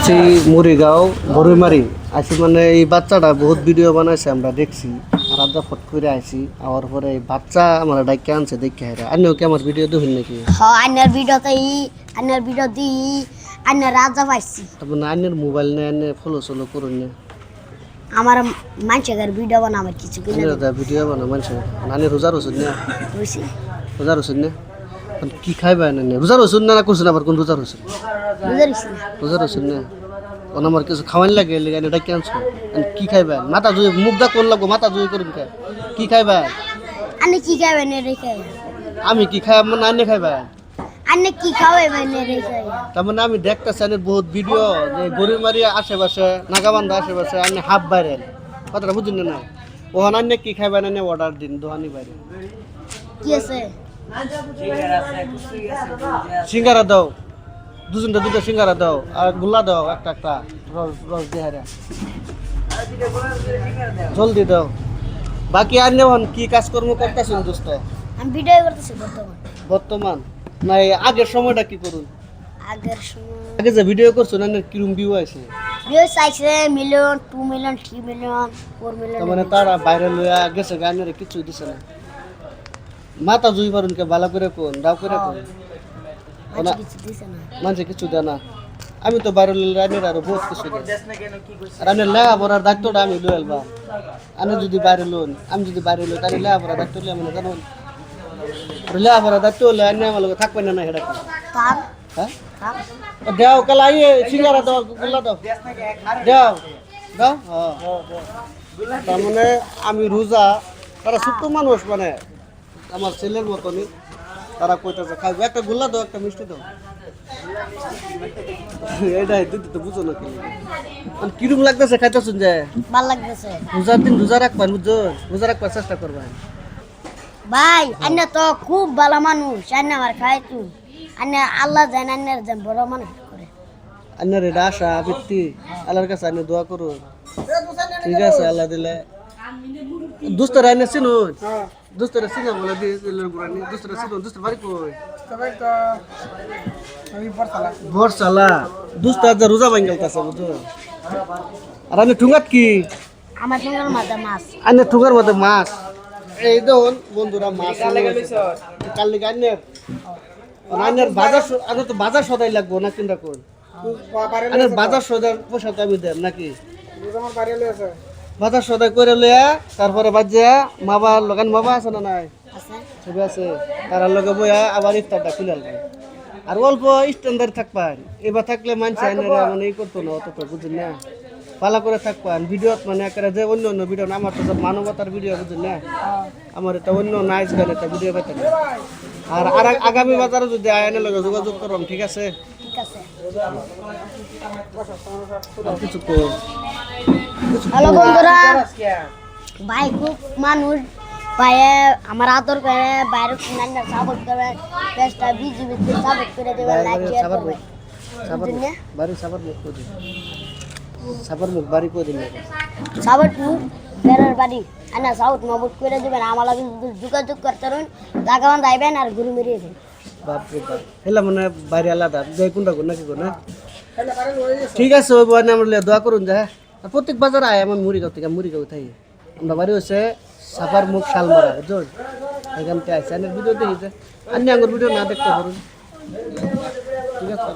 আসছি মুড়িগাঁও বরুইমারি আসি মানে এই বাচ্চাটা বহুত ভিডিও বানাইছে আমরা দেখছি আর আদা ফট করে আইছি আওয়ার পরে এই বাচ্চা আমার ডাইকে আনছে দেখে হেরা আনিও কি আমার ভিডিও দেখুন নাকি আইনার ভিডিও দি আইনার রাজা পাইছি তারপর আইনের মোবাইল নিয়ে আনে ফলো সলো করুন না আমার মানুষের ভিডিও বানাবার কিছু কিনা আইনের ভিডিও বানা মানুষ আনে রোজা রসুন না বুঝছি রোজা রসুন না কি খাইবা না রোজা রসুন না করছেন আবার কোন রোজা রসুন বুঝারিস না রোজা রসুন না ওন আমার কিছু খাওয়ান লাগে এনে ডাইকে আনছো কি খাইবা মাথা জুই মুখ দা কোন লাগবো মাথা জুই করুন কি খাইবা আনে কি খাবেন রেখে আমি কি খাই আমার নানি খাইবা আনে কি খাওয়াবেন রেখে তার মানে আমি দেখতেছি আনের বহুত ভিডিও যে গরিমারি আশেপাশে নাগাবান্ধা আশেপাশে আনে হাফ বাইরে কথাটা বুঝুন না ওখানে আনে কি খাইবা না অর্ডার দিন দোকানি বাইরে কি আছে সিঙ্গারা দাও দুজনটা দুটো সিঙ্গারা দাও আর গোল্লা দাও একটা একটা রস রস দিয়ে হারে জলদি দাও বাকি আর নেওয়ান কি কাজকর্ম করতেছেন দোস্ত আমি ভিডিও করতেছি বর্তমান না এই আগের সময়টা কি করুন আগের সময় আগে যে ভিডিও করছো না কিরম ভিউ আছে ভিউ চাইছে মিলিয়ন 2 মিলিয়ন 3 মিলিয়ন 4 মিলিয়ন তার মানে তারা বাইরে লইয়া গেছে গানের কিছু দিছে না মাথা জুই পারুন কে ভালো করে কোন দাও করে কোন মানুষ কিছু দিছে না মানুষে কিছু দেয় না আমি তো বাইরে লইলে রানের আরো বহুত কিছু দেয় আর আমি লেয়া বড়ার ডাক্তারটা আমি লই আলবা আমি যদি বাইরে লোন আমি যদি বাইরে লই তাহলে লেয়া বড়া ডাক্তার লিয়ে মানে জানো লেয়া বড়া ডাক্তার লই আনি আমার লগে থাকবে না না হেডা তার হ্যাঁ দাও কাল আইয়ে সিঙ্গারা দাও গোল্লা দাও দাও দাও হ্যাঁ তার মানে আমি রোজা তারা ছোট্ট মানুষ মানে আমার ছেলের মতনই তারা কইতাছে খাইবে একটা গোল্লা দাও একটা মিষ্টি দাও এইটাই দিতে তো বুঝো না কি কিরম লাগতেছে খাইতেছুন যে ভালো লাগতেছে রোজার দিন রোজা রাখবেন বুঝছো রোজা রাখবার চেষ্টা করবেন ভাই আন্না তো খুব ভালো মানুষ আন্না আমার খাই তুই আন্না আল্লাহ জানে আন্নার যেন বড় মানুষ করে আন্নার এটা আশা বৃত্তি আল্লাহর কাছে আন্না দোয়া করো ঠিক আছে আল্লাহ দিলে দুস্তরা আন্না চিনুন দুস্তরা চিনা বলে দিলের গুড়ানি দুস্তরা চিনুন দুস্তর বাড়ি কই বরসালা দুস্তা যে রোজা ভাঙ্গলতাছে বুঝছো আর আমি ঠুঙ্গাত কি আমার সঙ্গে মাথা মাছ আন্না ঠুঙ্গার মধ্যে মাছ এই দেখুন বন্ধুরা মাছ কালি গান্নের আনের বাজার আগে তো বাজার সদাই লাগবো না কিনা কোন আনের বাজার সদাই পয়সা তো আমি দেন নাকি বাজার সদাই করে লইয়া তারপরে বাজিয়া মাবা লগান মাবা আছে না নাই আছে ছবি আছে তার লগে বইয়া আবার ইফতারটা খুলে আলবেন আর অল্প স্ট্যান্ডার্ড থাকবেন এবার থাকলে মানুষ আইনারা মানে ই করতো না অতটা বুঝুন না পালা করে থাকবেন ভিডিওত মানে একেবারে যে অন্য অন্য ভিডিও না আমার তো সব মানবতার ভিডিও বুঝুন না আমার এটা অন্য নাইস গান একটা ভিডিও পেতেন আর আগামী বাজারে যদি আয়নের লগে যোগাযোগ করুন ঠিক আছে ঠিক আছে আর কিছু কর হ্যালো বন্ধুরা ভাই খুব মানুষ ভাই আমার আদর করে বাইরে নান্না সাপোর্ট করে পেজটা বিজিবি সাপোর্ট করে দেবেন লাইক শেয়ার করবেন সাবার বাড়ি সাবার মুখ করে দিন সাবার মুখ বাড়ি করে দিন সাপোর্ট বেড়ার বাড়ি আনা সাউথ মবুট করে দেবেন আমার লাগে যোগাযোগ করতে রুন জাগান যাইবেন আর ঘুরে মেরিয়ে দেবেন বাপরে বাপ হেলা মানে বাইরে আলাদা যাই কোনটা কোন নাকি কোন ঠিক আছে ওই বয়নে আমরা দোয়া করুন যা আর প্রত্যেক বাজার আয় আমার মুড়িগাঁও থেকে মুড়িগাঁও থাকি আমরা বাড়ি হচ্ছে সাপার মুখ শালমারা বুঝুন এখান থেকে আসছে ভিডিও দেখি যে আন্নি আঙ্গুর ভিডিও না দেখতে পারুন ঠিক আছে